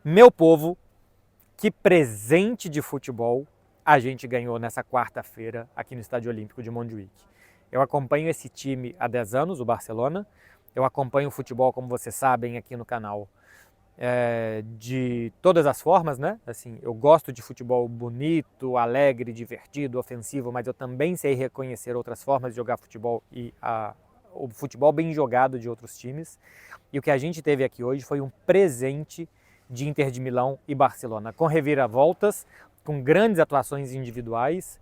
Meu povo, que presente de futebol a gente ganhou nessa quarta-feira aqui no Estádio Olímpico de Montjuic. Eu acompanho esse time há 10 anos, o Barcelona. Eu acompanho o futebol, como vocês sabem, aqui no canal, de todas as formas, né? Assim, eu gosto de futebol bonito, alegre, divertido, ofensivo, mas eu também sei reconhecer outras formas de jogar futebol e o futebol bem jogado de outros times. E o que a gente teve aqui hoje foi um presente de Inter de Milão e Barcelona, com reviravoltas, com grandes atuações individuais,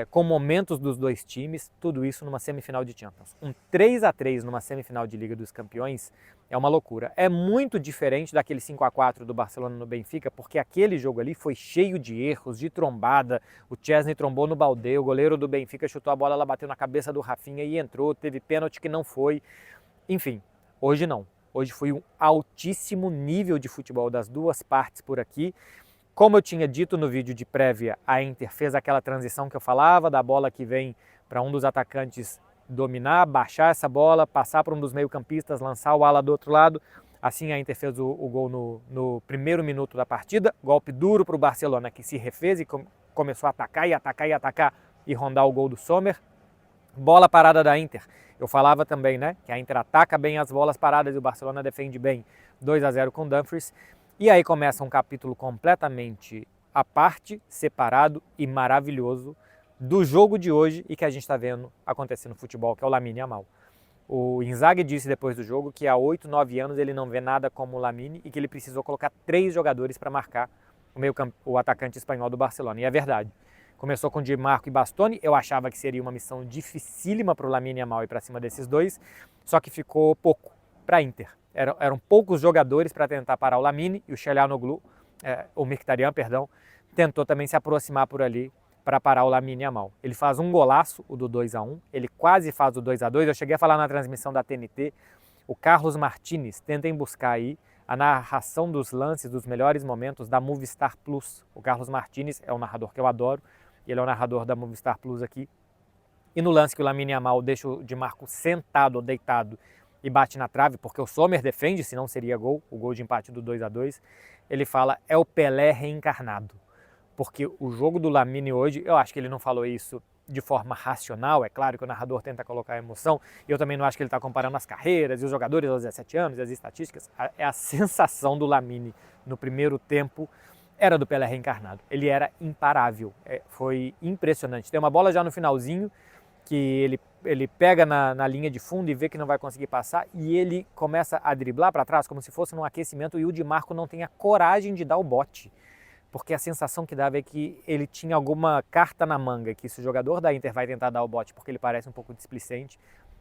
com momentos dos dois times, tudo isso numa semifinal de Champions. Um 3-3 numa semifinal de Liga dos Campeões é uma loucura. É muito diferente daquele 5-4 do Barcelona no Benfica, porque aquele jogo ali foi cheio de erros, de trombada. O Chesney trombou no Baldé, o goleiro do Benfica chutou a bola, ela bateu na cabeça do Rafinha e entrou, teve pênalti que não foi. Enfim, hoje não. Hoje foi um altíssimo nível de futebol das duas partes por aqui. Como eu tinha dito no vídeo de prévia, a Inter fez aquela transição que eu falava, da bola que vem para um dos atacantes dominar, baixar essa bola, passar para um dos meio-campistas, lançar o ala do outro lado. Assim a Inter fez o gol no primeiro minuto da partida. Golpe duro para o Barcelona, que se refez e começou a atacar e atacar e atacar e rondar o gol do Sommer. Bola parada da Inter. Eu falava também, né, que a Inter ataca bem as bolas paradas e o Barcelona defende bem. 2-0 com Dumfries. E aí começa um capítulo completamente à parte, separado e maravilhoso do jogo de hoje e que a gente está vendo acontecer no futebol, que é o Lamine Yamal. O Inzaghi disse depois do jogo que há 8, 9 anos ele não vê nada como o Lamine e que ele precisou colocar 3 jogadores para marcar o atacante espanhol do Barcelona. E é verdade. Começou com Di Marco e Bastoni, eu achava que seria uma missão dificílima para o Lamine Yamal ir para cima desses dois, só que ficou pouco para a Inter. Eram poucos jogadores para tentar parar o Lamine e o Çalhanoğlu, o Mkhitaryan, perdão, tentou também se aproximar por ali para parar o Lamine Yamal. Ele faz um golaço, o do 2-1, ele quase faz o 2-2, eu cheguei a falar na transmissão da TNT, o Carlos Martínez, tentem buscar aí a narração dos lances, dos melhores momentos da Movistar Plus. O Carlos Martínez é um narrador que eu adoro, ele é o narrador da Movistar Plus aqui. E no lance que o Lamine Yamal deixa o Di Marco sentado ou deitado e bate na trave, porque o Sommer defende, senão seria gol, o gol de empate do 2-2, ele fala, é o Pelé reencarnado. Porque o jogo do Lamine hoje, eu acho que ele não falou isso de forma racional, é claro que o narrador tenta colocar emoção, e eu também não acho que ele está comparando as carreiras e os jogadores aos 17 anos, e as estatísticas, é a sensação do Lamine no primeiro tempo, era do Pelé reencarnado. Ele era imparável, foi impressionante. Tem uma bola já no finalzinho, que ele pega na linha de fundo e vê que não vai conseguir passar, e ele começa a driblar para trás, como se fosse num aquecimento, e o Di Marco não tem a coragem de dar o bote. Porque a sensação que dava é que ele tinha alguma carta na manga, que se o jogador da Inter vai tentar dar o bote porque ele parece um pouco displicente,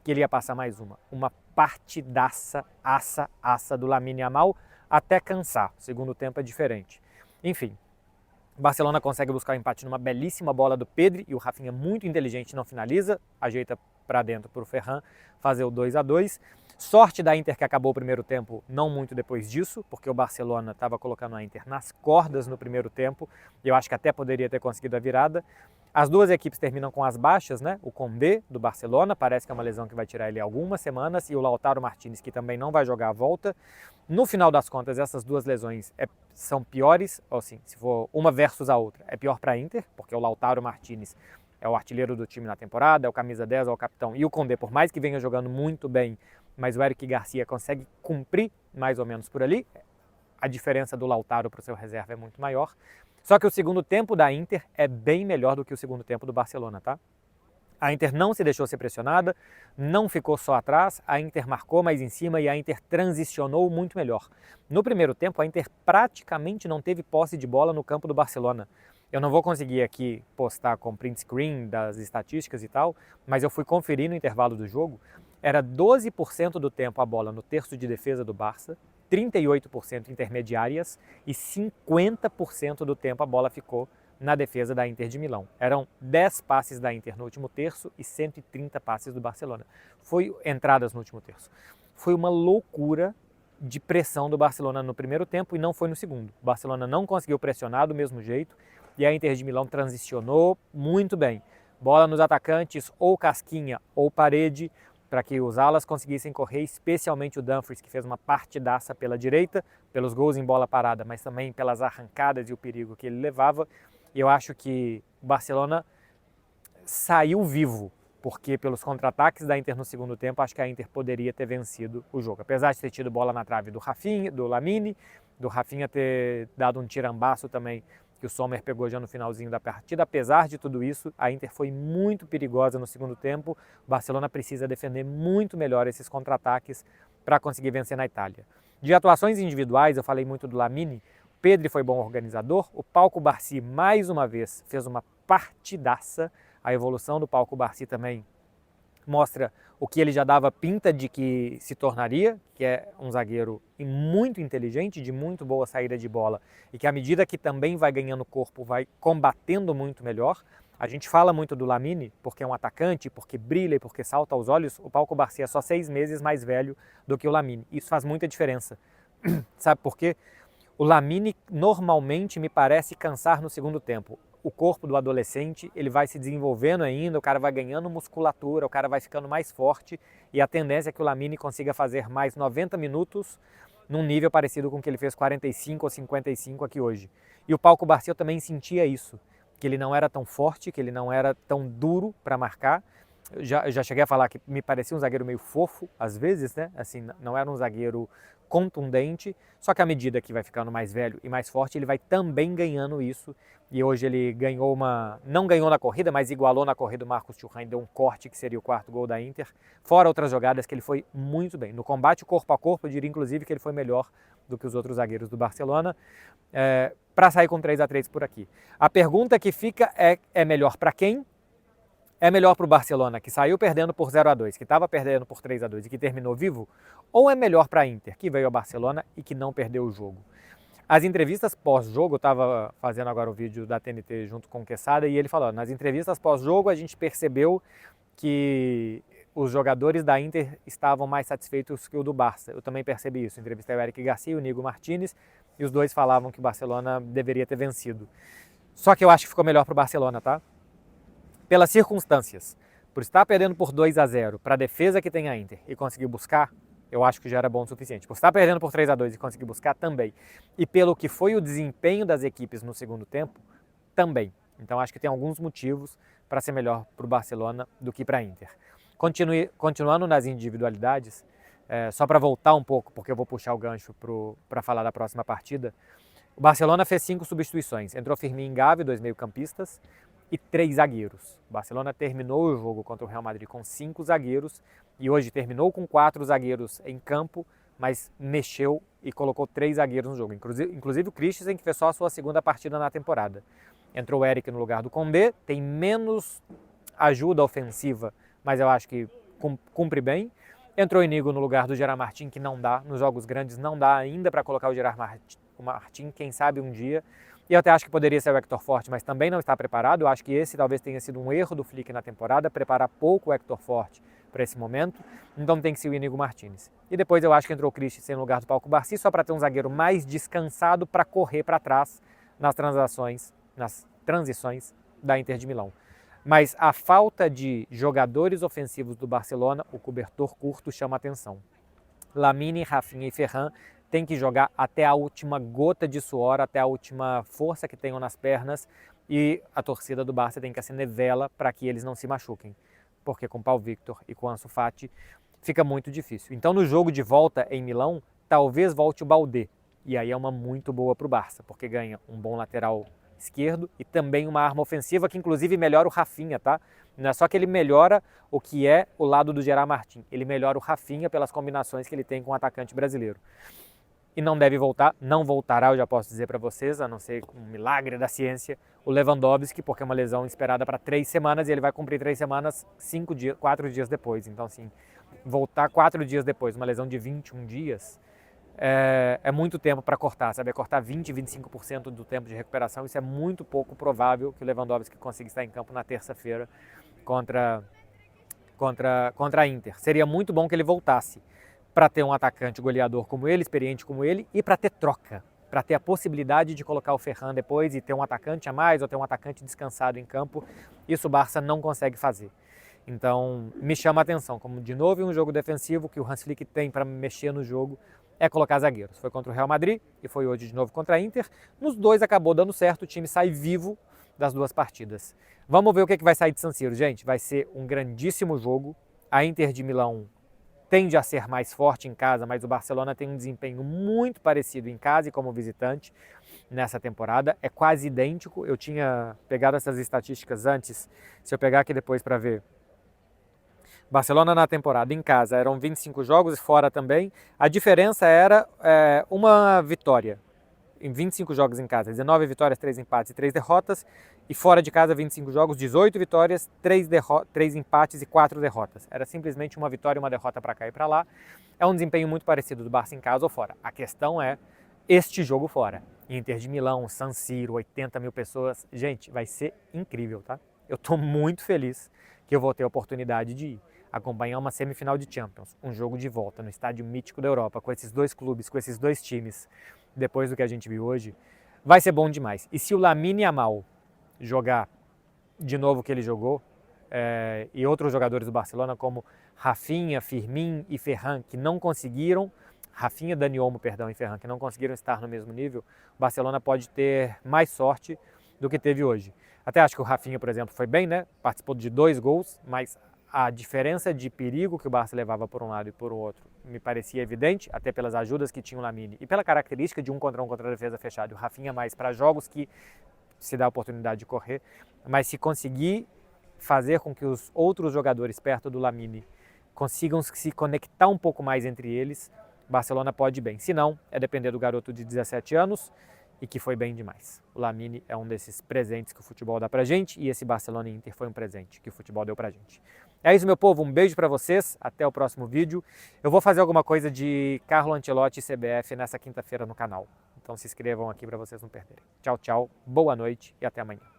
que ele ia passar mais uma. Uma partidaça, aça do Lamine Yamal, até cansar. O segundo tempo é diferente. Enfim, o Barcelona consegue buscar o empate numa belíssima bola do Pedri, e o Rafinha, muito inteligente, não finaliza, ajeita para dentro para o Ferran fazer o 2-2. Sorte da Inter que acabou o primeiro tempo não muito depois disso, porque o Barcelona estava colocando a Inter nas cordas no primeiro tempo, e eu acho que até poderia ter conseguido a virada. As duas equipes terminam com as baixas, né? O Koundé, do Barcelona, parece que é uma lesão que vai tirar ele algumas semanas, e o Lautaro Martínez, que também não vai jogar a volta. No final das contas, essas duas lesões são piores, ou assim, se for uma versus a outra, é pior para a Inter, porque o Lautaro Martínez é o artilheiro do time na temporada, é o camisa 10, é o capitão, e o Koundé, por mais que venha jogando muito bem, mas o Eric Garcia consegue cumprir mais ou menos por ali. A diferença do Lautaro para o seu reserva é muito maior. Só que o segundo tempo da Inter é bem melhor do que o segundo tempo do Barcelona, tá? A Inter não se deixou ser pressionada, não ficou só atrás, a Inter marcou mais em cima e a Inter transicionou muito melhor. No primeiro tempo, a Inter praticamente não teve posse de bola no campo do Barcelona. Eu não vou conseguir aqui postar com print screen das estatísticas e tal, mas eu fui conferir no intervalo do jogo. Era 12% do tempo a bola no terço de defesa do Barça, 38% intermediárias e 50% do tempo a bola ficou na defesa da Inter de Milão. Eram 10 passes da Inter no último terço e 130 passes do Barcelona. Foi entradas no último terço. Foi uma loucura de pressão do Barcelona no primeiro tempo e não foi no segundo. O Barcelona não conseguiu pressionar do mesmo jeito e a Inter de Milão transicionou muito bem. Bola nos atacantes, ou Casquinha ou Parede, para que os alas conseguissem correr, especialmente o Dumfries, que fez uma partidaça pela direita, pelos gols em bola parada, mas também pelas arrancadas e o perigo que ele levava. E eu acho que o Barcelona saiu vivo, porque pelos contra-ataques da Inter no segundo tempo, acho que a Inter poderia ter vencido o jogo. Apesar de ter tido bola na trave do Rafinha, do Lamine, do Rafinha ter dado um tirambaço também, que o Sommer pegou já no finalzinho da partida. Apesar de tudo isso, a Inter foi muito perigosa no segundo tempo. O Barcelona precisa defender muito melhor esses contra-ataques para conseguir vencer na Itália. De atuações individuais, eu falei muito do Lamine. O Pedri foi bom organizador. O Pau Cubarsí, mais uma vez, fez uma partidaça. A evolução do Pau Cubarsí também mostra o que ele já dava pinta de que se tornaria, que é um zagueiro muito inteligente, de muito boa saída de bola, e que à medida que também vai ganhando corpo, vai combatendo muito melhor. A gente fala muito do Lamine, porque é um atacante, porque brilha e porque salta aos olhos. O Pau Cubarsí é só 6 meses mais velho do que o Lamine. Isso faz muita diferença. Sabe por quê? O Lamine normalmente me parece cansar no segundo tempo. O corpo do adolescente, ele vai se desenvolvendo ainda, o cara vai ganhando musculatura, o cara vai ficando mais forte, e a tendência é que o Lamine consiga fazer mais 90 minutos num nível parecido com o que ele fez 45 ou 55 aqui hoje. E o Pau Cubarsí eu também sentia isso, que ele não era tão forte, que ele não era tão duro para marcar. Eu já cheguei a falar que me parecia um zagueiro meio fofo, às vezes, né? Assim, não era um zagueiro contundente, só que à medida que vai ficando mais velho e mais forte, ele vai também ganhando isso. E hoje ele ganhou não ganhou na corrida, mas igualou na corrida o Marcos Thuram, deu um corte que seria o quarto gol da Inter, fora outras jogadas que ele foi muito bem. No combate corpo a corpo, eu diria inclusive que ele foi melhor do que os outros zagueiros do Barcelona, para sair com 3-3 por aqui. A pergunta que fica é melhor para quem? É melhor para o Barcelona, que saiu perdendo por 0-2, que estava perdendo por 3-2 e que terminou vivo? Ou é melhor para a Inter, que veio ao Barcelona e que não perdeu o jogo? As entrevistas pós-jogo, eu estava fazendo agora o vídeo da TNT junto com o Quesada, e ele falou, nas entrevistas pós-jogo a gente percebeu que os jogadores da Inter estavam mais satisfeitos que o do Barça. Eu também percebi isso. Entrevistei o Eric Garcia e o Nigo Martínez, e os dois falavam que o Barcelona deveria ter vencido. Só que eu acho que ficou melhor para o Barcelona, tá? Pelas circunstâncias, por estar perdendo por 2-0 para a defesa que tem a Inter e conseguir buscar, eu acho que já era bom o suficiente. Por estar perdendo por 3-2 e conseguir buscar, também. E pelo que foi o desempenho das equipes no segundo tempo, também. Então acho que tem alguns motivos para ser melhor para o Barcelona do que para a Inter. Continuando nas individualidades, só para voltar um pouco, porque eu vou puxar o gancho para falar da próxima partida, o Barcelona fez 5 substituições. Entrou Firmino e Gavi, 2 meio-campistas, e 3 zagueiros. O Barcelona terminou o jogo contra o Real Madrid com 5 zagueiros e hoje terminou com 4 zagueiros em campo, mas mexeu e colocou 3 zagueiros no jogo. Inclusive o Christensen, que fez só a sua segunda partida na temporada. Entrou o Eric no lugar do Condé, tem menos ajuda ofensiva, mas eu acho que cumpre bem. Entrou o Inigo no lugar do Gerard Martin, que não dá, nos jogos grandes não dá ainda para colocar o Gerard Martin, quem sabe um dia. E eu até acho que poderia ser o Hector Forte, mas também não está preparado. Eu acho que esse talvez tenha sido um erro do Flick na temporada, preparar pouco o Hector Forte para esse momento. Então tem que ser o Inigo Martínez. E depois eu acho que entrou o Christensen no lugar do Pau Cubarsí, só para ter um zagueiro mais descansado para correr para trás nas transições da Inter de Milão. Mas a falta de jogadores ofensivos do Barcelona, o cobertor curto chama atenção. Lamine, Rafinha e Ferran têm que jogar até a última gota de suor, até a última força que tenham nas pernas, e a torcida do Barça tem que acender vela para que eles não se machuquem, porque com Pau Victor e com Ansu Fati fica muito difícil. Então no jogo de volta em Milão, talvez volte o Baldé, e aí é uma muito boa para o Barça, porque ganha um bom lateral esquerdo e também uma arma ofensiva que inclusive melhora o Rafinha, tá? Não é só que ele melhora o que é o lado do Gerard Martin, ele melhora o Rafinha pelas combinações que ele tem com o atacante brasileiro. E não deve voltar, não voltará, eu já posso dizer para vocês, a não ser um milagre da ciência, o Lewandowski, porque é uma lesão esperada para 3 semanas e ele vai cumprir 3 semanas 4 dias depois. Então, assim, voltar 4 dias depois, uma lesão de 21 dias, é muito tempo para cortar, sabe? É cortar 20, 25% do tempo de recuperação. Isso é muito pouco provável que o Lewandowski consiga estar em campo na terça-feira contra a Inter. Seria muito bom que ele voltasse para ter um atacante goleador como ele, experiente como ele, e para ter troca, para ter a possibilidade de colocar o Ferran depois e ter um atacante a mais ou ter um atacante descansado em campo. Isso o Barça não consegue fazer. Então, me chama a atenção, como de novo em um jogo defensivo, que o Hans Flick tem para mexer no jogo é colocar zagueiros. Foi contra o Real Madrid e foi hoje de novo contra a Inter. Nos dois acabou dando certo, o time sai vivo das duas partidas. Vamos ver o que vai sair de San Siro, gente. Vai ser um grandíssimo jogo. A Inter de Milão tende a ser mais forte em casa, mas o Barcelona tem um desempenho muito parecido em casa e como visitante nessa temporada. É quase idêntico. Eu tinha pegado essas estatísticas antes, se eu pegar aqui depois para ver. Barcelona na temporada em casa eram 25 jogos e fora também. A diferença era uma vitória em 25 jogos em casa, 19 vitórias, 3 empates e 3 derrotas. E fora de casa, 25 jogos, 18 vitórias, 3 empates e 4 derrotas. Era simplesmente uma vitória e uma derrota para cá e para lá. É um desempenho muito parecido do Barça em casa ou fora. A questão é este jogo fora. Inter de Milão, San Siro, 80 mil pessoas. Gente, vai ser incrível, tá? Eu estou muito feliz que eu vou ter a oportunidade de ir acompanhar uma semifinal de Champions, um jogo de volta no estádio mítico da Europa, com esses dois clubes, com esses dois times, depois do que a gente viu hoje, vai ser bom demais. E se o Lamine Yamal jogar de novo o que ele jogou, e outros jogadores do Barcelona, como Rafinha, Firmín e Ferran, que não conseguiram, Rafinha, Dani Olmo, perdão, e Ferran, que não conseguiram estar no mesmo nível, o Barcelona pode ter mais sorte do que teve hoje. Até acho que o Rafinha, por exemplo, foi bem, né? Participou de 2 gols, mas a diferença de perigo que o Barça levava por um lado e por outro me parecia evidente, até pelas ajudas que tinha o Lamine e pela característica de um contra a defesa fechada. O Rafinha mais para jogos que se dá a oportunidade de correr, mas se conseguir fazer com que os outros jogadores perto do Lamine consigam se conectar um pouco mais entre eles, Barcelona pode ir bem. Se não, é depender do garoto de 17 anos e que foi bem demais. O Lamine é um desses presentes que o futebol dá pra gente e esse Barcelona e Inter foi um presente que o futebol deu pra gente. É isso, meu povo, um beijo pra vocês, até o próximo vídeo. Eu vou fazer alguma coisa de Carlo Ancelotti e CBF nessa quinta-feira no canal. Então se inscrevam aqui para vocês não perderem. Tchau, tchau, boa noite e até amanhã.